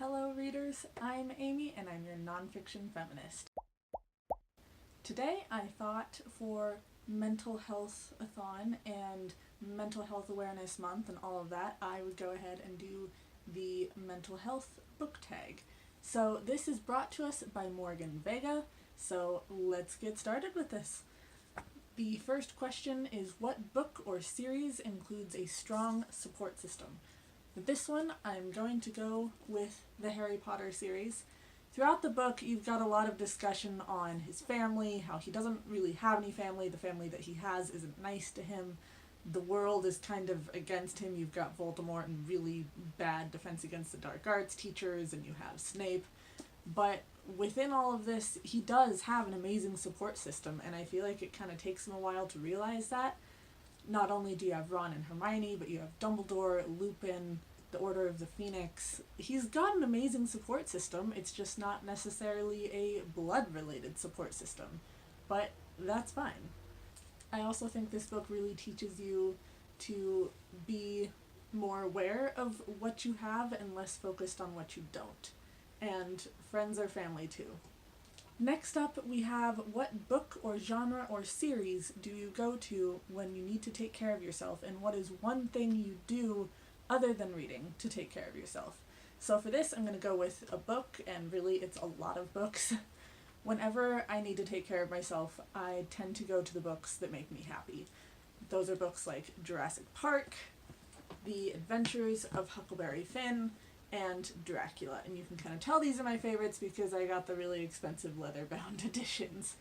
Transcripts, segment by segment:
Hello readers, I'm Amy and I'm your nonfiction feminist. Today I thought for Mentalhealth-athon and Mental Health Awareness Month and all of that, I would go ahead and do the mental health book tag. So this is brought to us by Morgan Vega, so let's get started with this. The first question is, what book or series includes a strong support system? For this one, I'm going to go with the Harry Potter series. Throughout the book, you've got a lot of discussion on his family, how he doesn't really have any family, the family that he has isn't nice to him, the world is kind of against him, you've got Voldemort and really bad Defense Against the Dark Arts teachers, and you have Snape, but within all of this, he does have an amazing support system, and I feel like it kind of takes him a while to realize that. Not only do you have Ron and Hermione, but you have Dumbledore, Lupin, the Order of the Phoenix. He's got an amazing support system, it's just not necessarily a blood-related support system, but that's fine. I also think this book really teaches you to be more aware of what you have and less focused on what you don't. And friends are family too. Next up, we have, what book or genre or series do you go to when you need to take care of yourself, and what is one thing you do other than reading to take care of yourself? So for this, I'm going to go with a book, and really it's a lot of books. Whenever I need to take care of myself, I tend to go to the books that make me happy. Those are books like Jurassic Park, The Adventures of Huckleberry Finn, and Dracula, and you can kind of tell these are my favorites because I got the really expensive leather-bound editions.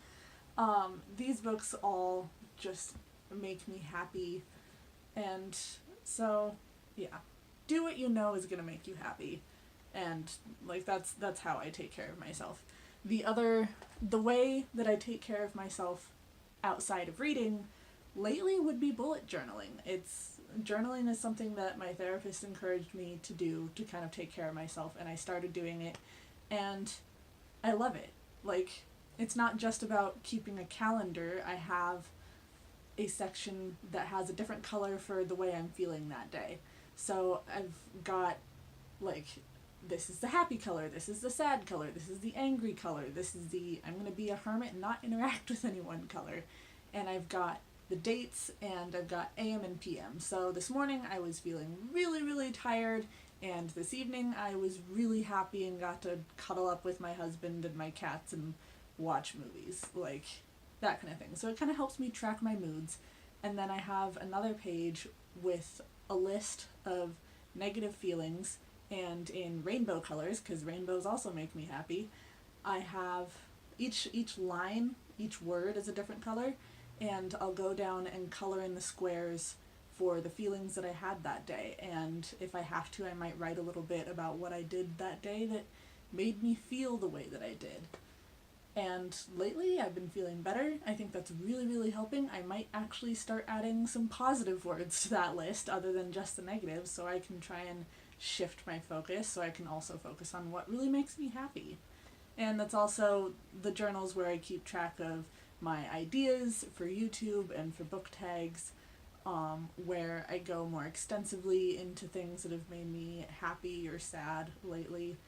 These books all just make me happy, and so yeah, do what you know is gonna make you happy, and like that's how I take care of myself. The way that I take care of myself outside of reading lately would be bullet journaling. Journaling is something that my therapist encouraged me to do to kind of take care of myself, and I started doing it, and I love it. Like, it's not just about keeping a calendar. I have a section that has a different color for the way I'm feeling that day. So I've got, like, this is the happy color, this is the sad color, this is the angry color, this is the I'm gonna be a hermit and not interact with anyone color. And I've got the dates, and I've got AM and PM. So this morning I was feeling really, really tired, and this evening I was really happy and got to cuddle up with my husband and my cats and watch movies, like that kind of thing. So it kind of helps me track my moods. And then I have another page with a list of negative feelings, and in rainbow colors, because rainbows also make me happy, I have each line, each word is a different color, and I'll go down and color in the squares for the feelings that I had that day, and if I have to, I might write a little bit about what I did that day that made me feel the way that I did. And lately I've been feeling better. I think that's really, really helping. I might actually start adding some positive words to that list other than just the negatives, so I can try and shift my focus, so I can also focus on what really makes me happy. And that's also the journals where I keep track of my ideas for YouTube and for book tags, where I go more extensively into things that have made me happy or sad lately.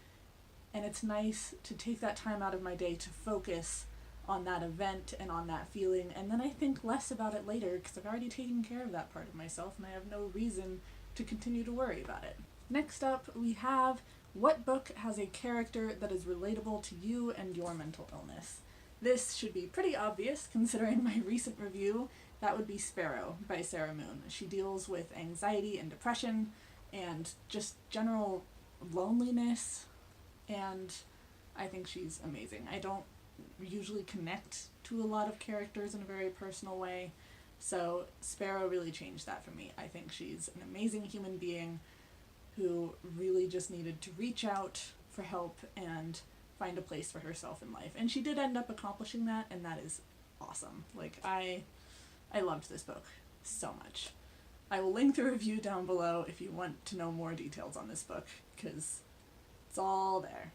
And it's nice to take that time out of my day to focus on that event and on that feeling, and then I think less about it later because I've already taken care of that part of myself and I have no reason to continue to worry about it. Next up, we have, what book has a character that is relatable to you and your mental illness? This should be pretty obvious considering my recent review. That would be Sparrow by Sarah Moon. She deals with anxiety and depression and just general loneliness, and I think she's amazing. I don't usually connect to a lot of characters in a very personal way, so Sparrow really changed that for me. I think she's an amazing human being who really just needed to reach out for help and find a place for herself in life. And she did end up accomplishing that, and that is awesome. Like, I loved this book so much. I will link the review down below if you want to know more details on this book, because it's all there.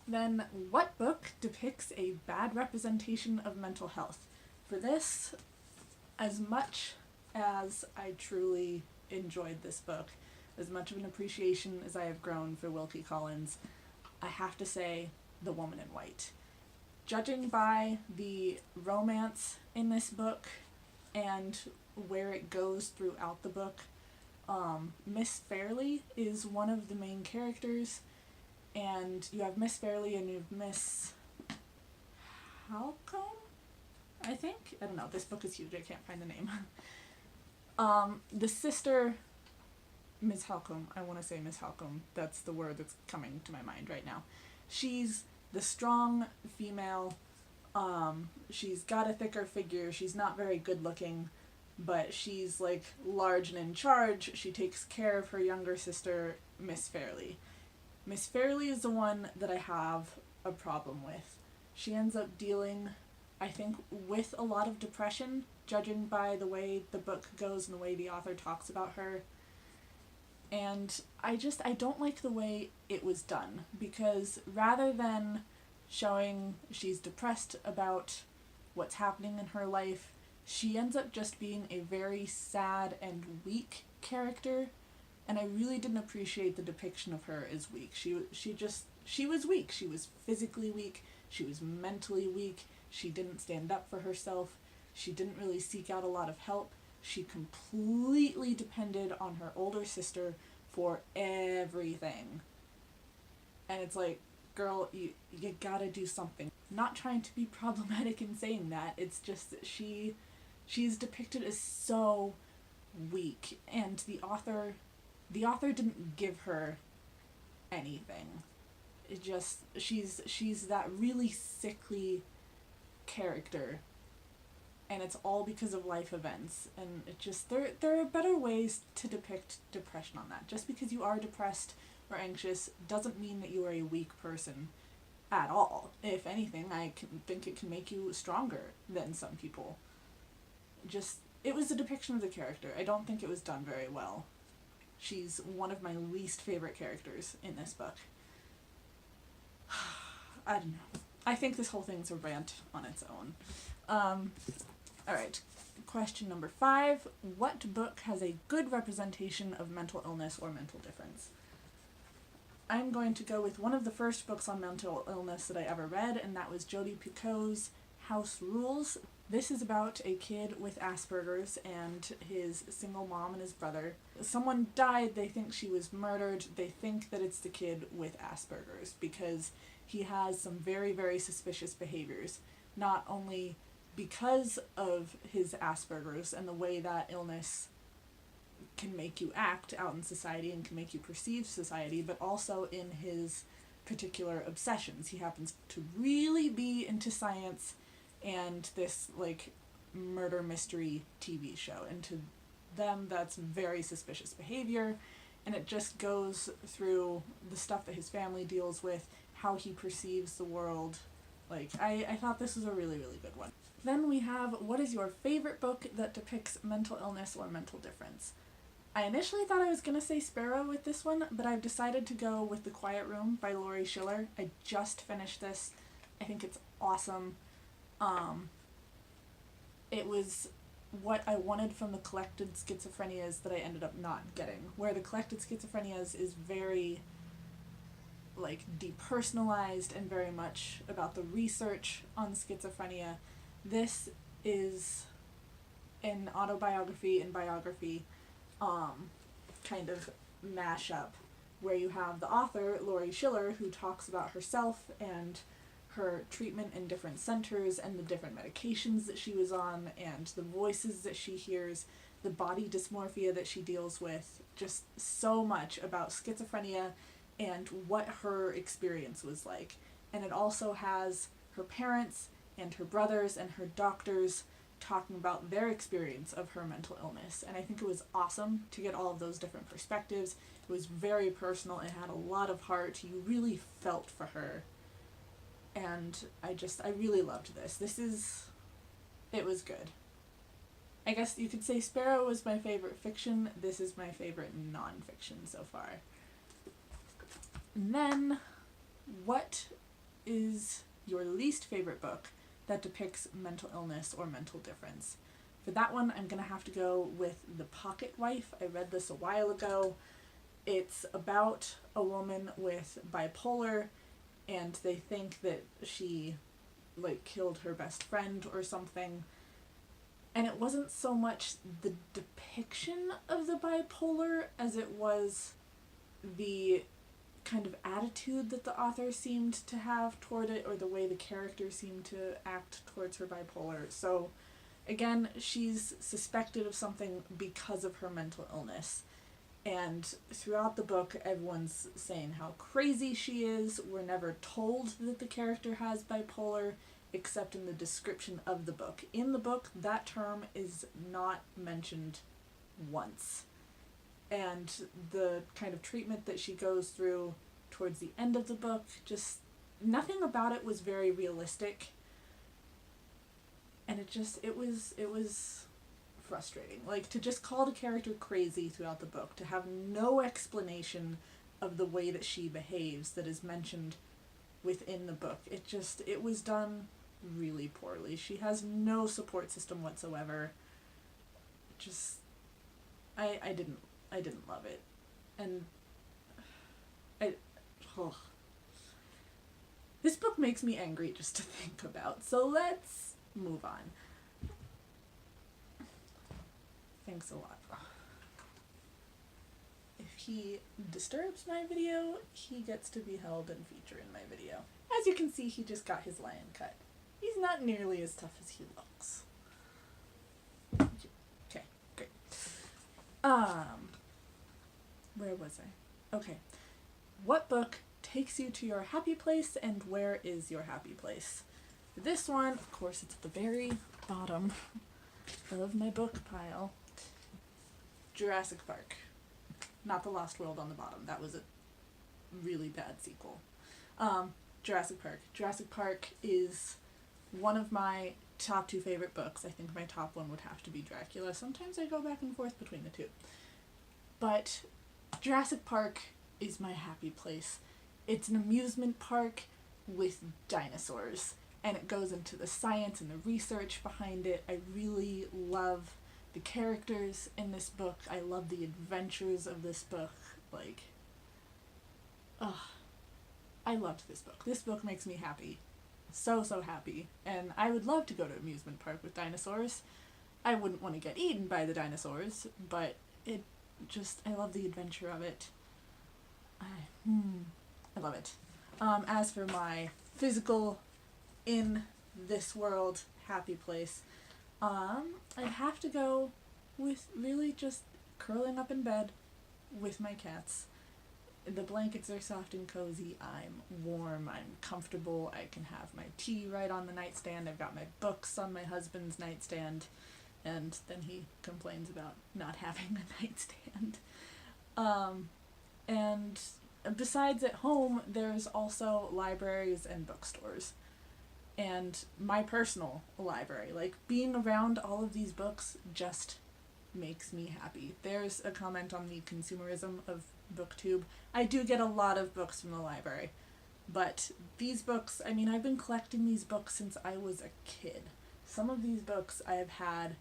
Then, what book depicts a bad representation of mental health? For this, as much as I truly enjoyed this book, as much of an appreciation as I have grown for Wilkie Collins, I have to say The Woman in White. Judging by the romance in this book and where it goes throughout the book, Miss Fairley is one of the main characters, and you have Miss Fairley and you have Miss Halcombe, I think? I don't know, this book is huge, I can't find the name. The sister, Miss Halcombe, I want to say Miss Halcombe, that's the word that's coming to my mind right now. She's the strong female, she's got a thicker figure, she's not very good looking, but she's like large and in charge. She takes care of her younger sister, Miss Fairley. Miss Fairley is the one that I have a problem with. She ends up dealing, I think, with a lot of depression, judging by the way the book goes and the way the author talks about her. And I don't like the way it was done, because rather than showing she's depressed about what's happening in her life, she ends up just being a very sad and weak character, and I really didn't appreciate the depiction of her as weak. She was weak. She was physically weak, she was mentally weak, she didn't stand up for herself, she didn't really seek out a lot of help. She completely depended on her older sister for everything. And it's like, girl, you gotta do something. Not trying to be problematic in saying that, it's just that she's depicted as so weak, and the author didn't give her anything. It just, she's that really sickly character, and it's all because of life events, and it just, there are better ways to depict depression on that. Just because you are depressed or anxious doesn't mean that you are a weak person at all. If anything, I think it can make you stronger than some people. Just, it was a depiction of the character. I don't think it was done very well. She's one of my least favorite characters in this book. I don't know. I think this whole thing's a rant on its own. Alright, question number 5. What book has a good representation of mental illness or mental difference? I'm going to go with one of the first books on mental illness that I ever read, and that was Jodi Picoult's House Rules. This is about a kid with Asperger's and his single mom and his brother. Someone died, they think she was murdered, they think that it's the kid with Asperger's because he has some very, very suspicious behaviors. Not only because of his Asperger's and the way that illness can make you act out in society and can make you perceive society, but also in his particular obsessions. He happens to really be into science and this, like, murder mystery TV show. And to them, that's very suspicious behavior, and it just goes through the stuff that his family deals with, how he perceives the world. Like, I thought this was a really, really good one. Then we have, what is your favorite book that depicts mental illness or mental difference? I initially thought I was going to say Sparrow with this one, but I've decided to go with The Quiet Room by Laurie Schiller. I just finished this. I think it's awesome. It was what I wanted from the Collected Schizophrenias that I ended up not getting. Where the Collected Schizophrenias is very, like, depersonalized and very much about the research on schizophrenia. This is an autobiography and biography kind of mashup, where you have the author, Laurie Schiller, who talks about herself and her treatment in different centers and the different medications that she was on and the voices that she hears, the body dysmorphia that she deals with, just so much about schizophrenia and what her experience was like. And it also has her parents and her brothers and her doctors talking about their experience of her mental illness. And I think it was awesome to get all of those different perspectives. It was very personal. It had a lot of heart. You really felt for her. And I really loved this. It was good. I guess you could say Sparrow was my favorite fiction. This is my favorite non-fiction so far. And then, what is your least favorite book that depicts mental illness or mental difference? For that one, I'm going to have to go with The Pocket Wife. I read this a while ago. It's about a woman with bipolar, and they think that she, like, killed her best friend or something. And it wasn't so much the depiction of the bipolar as it was the kind of attitude that the author seemed to have toward it, or the way the character seemed to act towards her bipolar. So, again, she's suspected of something because of her mental illness. And throughout the book, everyone's saying how crazy she is. We're never told that the character has bipolar, except in the description of the book. In the book, that term is not mentioned once. And the kind of treatment that she goes through towards the end of the book, just nothing about it was very realistic. And it was frustrating. Like, to just call the character crazy throughout the book, to have no explanation of the way that she behaves that is mentioned within the book. It was done really poorly. She has no support system whatsoever. I didn't love it. And this book makes me angry just to think about. So let's move on. Thanks a lot. If he disturbs my video, he gets to be held and feature in my video. As you can see, he just got his lion cut. He's not nearly as tough as he looks. Okay, great. Where was I? Okay. What book takes you to your happy place, and where is your happy place? This one, of course, it's at the very bottom of my book pile. Jurassic Park. Not The Lost World on the bottom. That was a really bad sequel. Jurassic Park. Jurassic Park is one of my top 2 favorite books. I think my top one would have to be Dracula. Sometimes I go back and forth between the two. But Jurassic Park is my happy place. It's an amusement park with dinosaurs, and it goes into the science and the research behind it. I really love the characters in this book. I love the adventures of this book. Like, I loved this book. This book makes me happy. So happy. And I would love to go to an amusement park with dinosaurs. I wouldn't want to get eaten by the dinosaurs, but I love the adventure of it. I love it. As for my physical, in this world, happy place, I'd have to go with really just curling up in bed with my cats. The blankets are soft and cozy, I'm warm, I'm comfortable, I can have my tea right on the nightstand, I've got my books on my husband's nightstand, and then he complains about not having a nightstand. And besides at home, there's also libraries and bookstores. And my personal library, like, being around all of these books just makes me happy. There's a comment on the consumerism of BookTube. I do get a lot of books from the library, but these books, I mean, I've been collecting these books since I was a kid. Some of these books I have had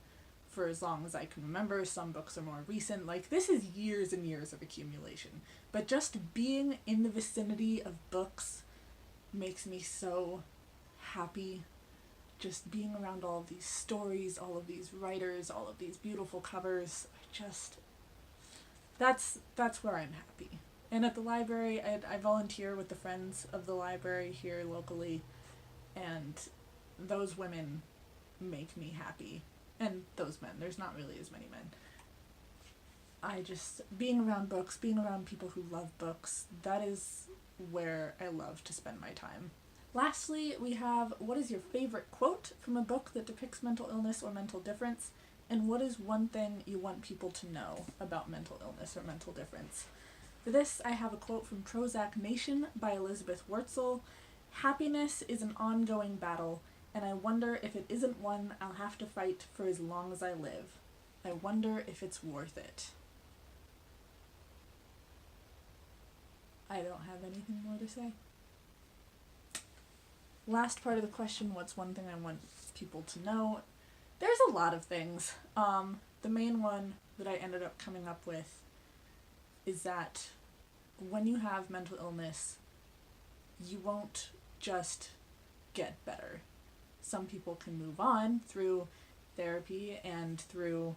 for as long as I can remember. Some books are more recent. Like, this is years and years of accumulation. But just being in the vicinity of books makes me so happy. Just being around all of these stories, all of these writers, all of these beautiful covers, that's where I'm happy. And at the library, I volunteer with the Friends of the Library here locally, and those women make me happy. And those men, there's not really as many men. Being around books, being around people who love books, that is where I love to spend my time. Lastly, we have, what is your favorite quote from a book that depicts mental illness or mental difference? And what is one thing you want people to know about mental illness or mental difference? For this, I have a quote from Prozac Nation by Elizabeth Wurtzel. Happiness is an ongoing battle, and I wonder if it isn't one I'll have to fight for as long as I live. I wonder if it's worth it. I don't have anything more to say. Last part of the question, what's one thing I want people to know? There's a lot of things. The main one that I ended up coming up with is that when you have mental illness, you won't just get better. Some people can move on through therapy and through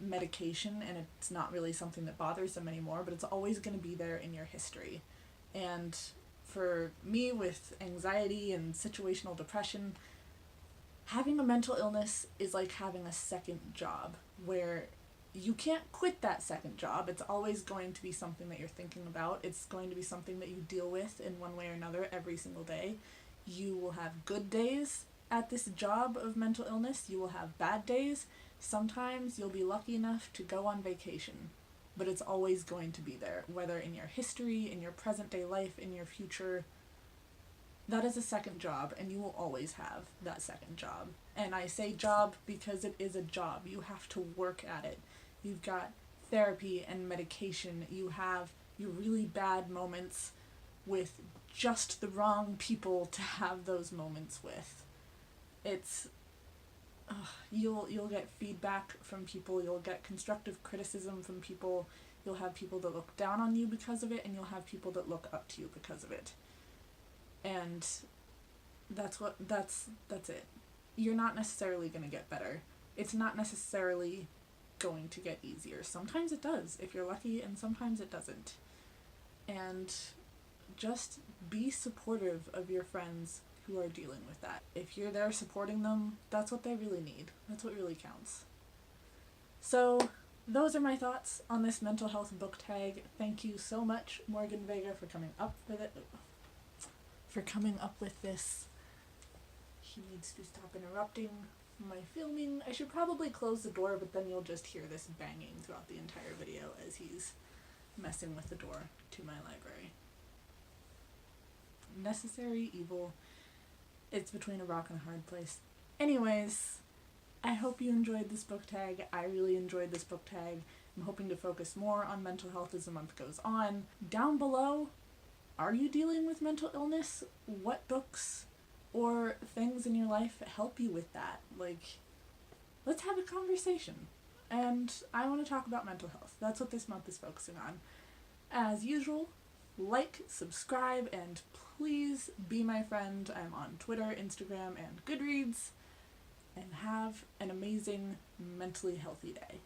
medication, and it's not really something that bothers them anymore, but it's always going to be there in your history. And for me, with anxiety and situational depression, having a mental illness is like having a second job where you can't quit that second job. It's always going to be something that you're thinking about. It's going to be something that you deal with in one way or another every single day. You will have good days at this job of mental illness. You will have bad days. Sometimes you'll be lucky enough to go on vacation, but it's always going to be there, whether in your history, in your present day life, in your future. That is a second job, and you will always have that second job. And I say job because it is a job. You have to work at it. You've got therapy and medication. You have your really bad moments with just the wrong people to have those moments with. It's you'll get feedback from people, you'll get constructive criticism from people, you'll have people that look down on you because of it, and you'll have people that look up to you because of it. And that's it. You're not necessarily going to get better. It's not necessarily going to get easier. Sometimes it does, if you're lucky, and sometimes it doesn't. And just be supportive of your friends who are dealing with that. If you're there supporting them, that's what they really need. That's what really counts. So, those are my thoughts on this mental health book tag. Thank you so much, Morgan Vega, for coming up with this. He needs to stop interrupting my filming. I should probably close the door, but then you'll just hear this banging throughout the entire video as he's messing with the door to my library. Necessary evil. It's between a rock and a hard place. Anyways, I hope you enjoyed this book tag. I really enjoyed this book tag. I'm hoping to focus more on mental health as the month goes on. Down below, are you dealing with mental illness? What books or things in your life help you with that? Let's have a conversation. And I want to talk about mental health. That's what this month is focusing on. As usual, like, subscribe, and please be my friend. I'm on Twitter, Instagram, and Goodreads. And have an amazing, mentally healthy day.